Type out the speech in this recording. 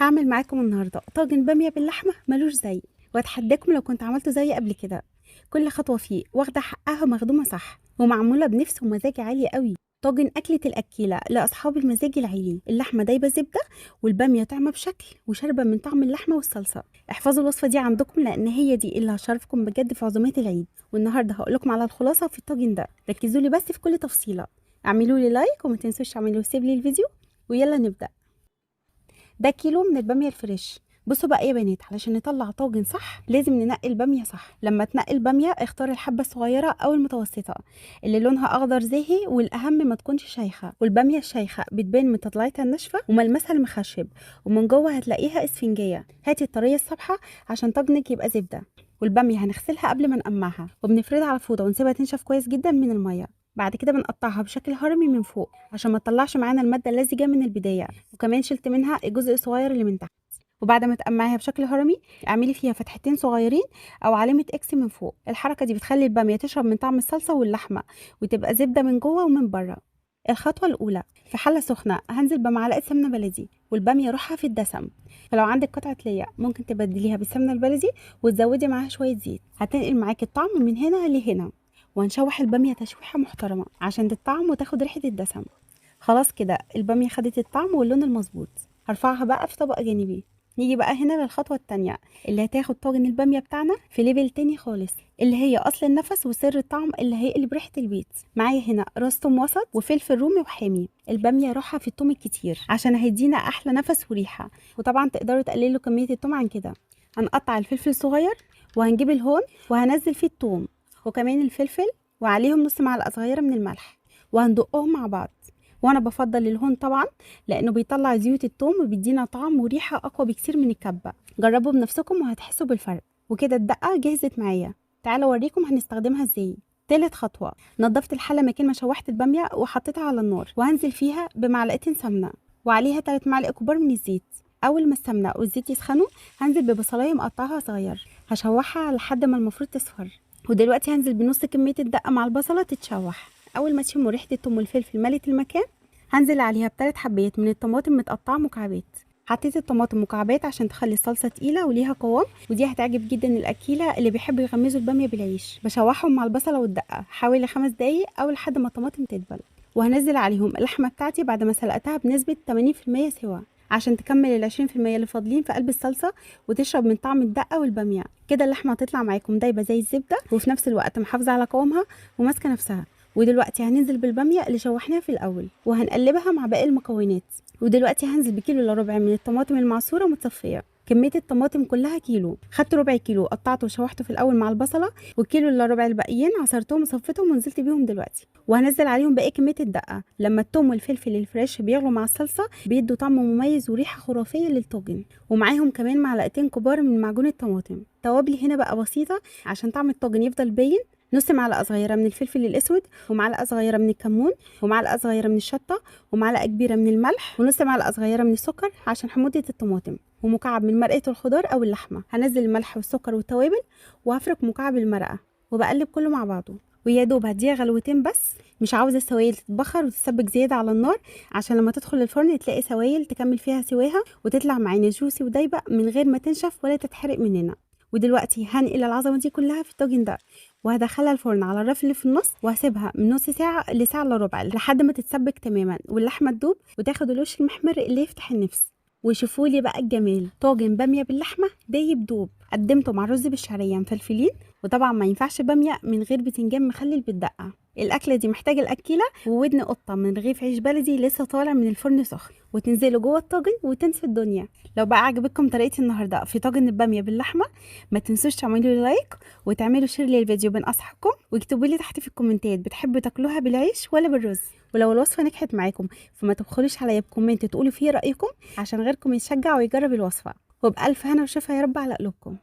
هعمل معاكم النهارده طاجن باميه باللحمه ملوش زي، واتحداكم لو كنت عملته زي قبل كده. كل خطوه فيه واخده حقها ومخدومه صح، ومعموله بنفس ومزاج عالي قوي. طاجن اكله الاكيله لاصحاب المزاج العالي. اللحمه دايبه زبده، والباميه طعمه بشكل وشاربه من طعم اللحمه والصلصه. احفظوا الوصفه دي عندكم لان هي دي اللي هشرفكم بجد في عزومات العيد. والنهارده هقول لكم على الخلاصه في الطاجن ده، ركزوا لي بس في كل تفصيله. اعملوا لي لايك وما تنسوش تعملوا سيف لي الفيديو، ويلا نبدا. ده كيلو من الباميه الفريش. بصوا بقى يا بنات، علشان نطلع طاجن صح لازم ننقي الباميه صح. لما تنقي الباميه اختار الحبه الصغيره او المتوسطه اللي لونها اخضر زاهي، والاهم ما تكونش شيخه. والباميه الشيخه بتبان من تطلعتها الناشفه وملمسها المخشب، ومن جوه هتلاقيها اسفنجيه. هاتي الطريه الصبحه عشان طاجنك يبقى زبده. والباميه هنغسلها قبل ما نقمعها، وبنفردها على فوطه ونسيبها تنشف كويس جدا من الميه. بعد كده بنقطعها بشكل هرمي من فوق عشان ما تطلعش معانا الماده اللزجه من البدايه، وكمان شلت منها الجزء الصغير اللي من تحت. وبعد ما تقمعيها بشكل هرمي اعملي فيها فتحتين صغيرين او علامه اكس من فوق. الحركه دي بتخلي الباميه تشرب من طعم الصلصه واللحمه، وتبقى زبده من جوه ومن بره. الخطوه الاولى، في حله سخنه هنزل بمعلقه سمنه بلدي، والباميه روحها في الدسم. فلو عندك قطعه ليا ممكن تبدليها بالسمنه البلدي وتزودي معاها شويه زيت، هتنقل معاكي الطعم من هنا لهنا. وهنشوح الباميه تشويحه محترمه عشان تطعم وتاخد ريحه الدسم. خلاص كده الباميه خدت الطعم واللون المظبوط، هرفعها بقى في طبق جانبي. نيجي بقى هنا للخطوه التانية اللي هتاخد طاجن الباميه بتاعنا في ليفل تاني خالص، اللي هي اصل النفس وسر الطعم اللي هيقلب ريحه البيت. معايا هنا راس توم وسط وفلفل رومي وحامي. الباميه روحها في التوم الكتير عشان هيدينا احلى نفس وريحه، وطبعا تقدروا تقللوا كميه التوم عن كده. هنقطع الفلفل صغير، وهنجيب الهون وهنزل فيه التوم وكمان الفلفل، وعليهم نص معلقه صغيره من الملح، وهندقهم مع بعض. وانا بفضل الهون طبعا لانه بيطلع زيوت التوم وبيدينا طعم وريحه اقوى بكتير من الكبه. جربوا بنفسكم وهتحسوا بالفرق. وكده الدقه جهزت معايا، تعالوا اوريكم هنستخدمها ازاي. تالت خطوه، نضفت الحله مكان ما شوحت الباميه وحطيتها على النار، وهنزل فيها بمعلقتين سمنه وعليها 3 معالق كبار من الزيت. اول ما السمنه والزيت يسخنوا هنزل ببصلايه مقطعها صغير، هشوحها لحد ما المفروض تصفر. ودلوقتي هنزل بنص كميه الدقه مع البصله تتشوح. اول ما تشموا ريحه الثوم والفلفل ملت المكان هنزل عليها ب3 حبات من الطماطم متقطعه مكعبات. حطيت الطماطم مكعبات عشان تخلي الصلصه تقيله وليها قوام، ودي هتعجب جدا الاكيله اللي بيحبوا يغمزوا الباميه بالعيش. بشوحهم مع البصله والدقه حوالي 5 دقايق او لحد ما الطماطم تدبل. وهنزل عليهم اللحمه بتاعتي بعد ما سلقتها بنسبه 80% سوا، عشان تكمل ال20% اللي فاضلين في قلب الصلصه وتشرب من طعم الدقه والباميه. كده اللحمه هتطلع معاكم دايبه زي الزبده، وفي نفس الوقت محافظه على قوامها وماسكه نفسها. ودلوقتي هننزل بالباميه اللي شوحناها في الاول وهنقلبها مع باقي المكونات. ودلوقتي هنزل بكيلو الا ربع من الطماطم المعصوره متصفيه. كميه الطماطم كلها كيلو، خدت ربع كيلو قطعته وشوحته في الاول مع البصله، والكيلو الا ربع الباقيين عصرتهم وصفيتهم ونزلت بيهم دلوقتي. وهنزل عليهم باقي كميه الدقه. لما الثوم والفلفل الفريش بيغلوا مع الصلصه بيدوا طعم مميز وريحه خرافيه للطاجن، ومعاهم كمان معلقتين كبار من معجون الطماطم. توابلي هنا بقى بسيطه عشان طعم الطاجن يفضل باين. نص معلقه صغيره من الفلفل الاسود، ومعلقه صغيره من الكمون، ومعلقه صغيره من الشطه، ومعلقه كبيره من الملح، ونص معلقه صغيره من السكر عشان حموضه الطماطم، ومكعب من مرقه الخضار او اللحمه. هنزل الملح والسكر والتوابل وهفرك مكعب المرقه وبقلب كله مع بعضه. ويا دوب هديها غلوتين بس، مش عاوزه السوائل تتبخر وتتسبك زياده على النار، عشان لما تدخل الفرن تلاقي سوائل تكمل فيها سواها وتطلع معانا جوسي ودايبه من غير ما تنشف ولا تتحرق مننا. ودلوقتي هنقل العظمه دي كلها في الطاجن ده، وهدخلها الفرن على الرف اللي في النص، وهسيبها من نص ساعه لساعه الا ربع لحد ما تتسبك تماما واللحمه تدوب وتاخد الوش المحمر اللي يفتح النفس. وشوفوا لي بقى الجمال، طاجن باميه باللحمه دايب دوب. قدمته مع رز بالشعريه مفلفلين، وطبعا ما ينفعش باميه من غير بتنجان مخلل بالدقه. الاكله دي محتاجه الاكيله وودن قطه من رغيف عيش بلدي لسه طالع من الفرن سخن، وتنزلوا جوه الطاجن وتنسوا الدنيا. لو بقى عجبتكم طريقتي النهارده في طاجن الباميه باللحمه، ما تنسوش تعملوا لي لايك وتعملوا شير للفيديو بين اصحابكم، واكتبوا لي تحت في الكومنتات بتحبوا تاكلوها بالعيش ولا بالرز. ولو الوصفه نجحت معاكم فما تبخلوش عليا بكومنت تقولوا فيه رايكم عشان غيركم يتشجع ويجرب الوصفه. وبألف هنا وشفا يا رب على قلوبكم.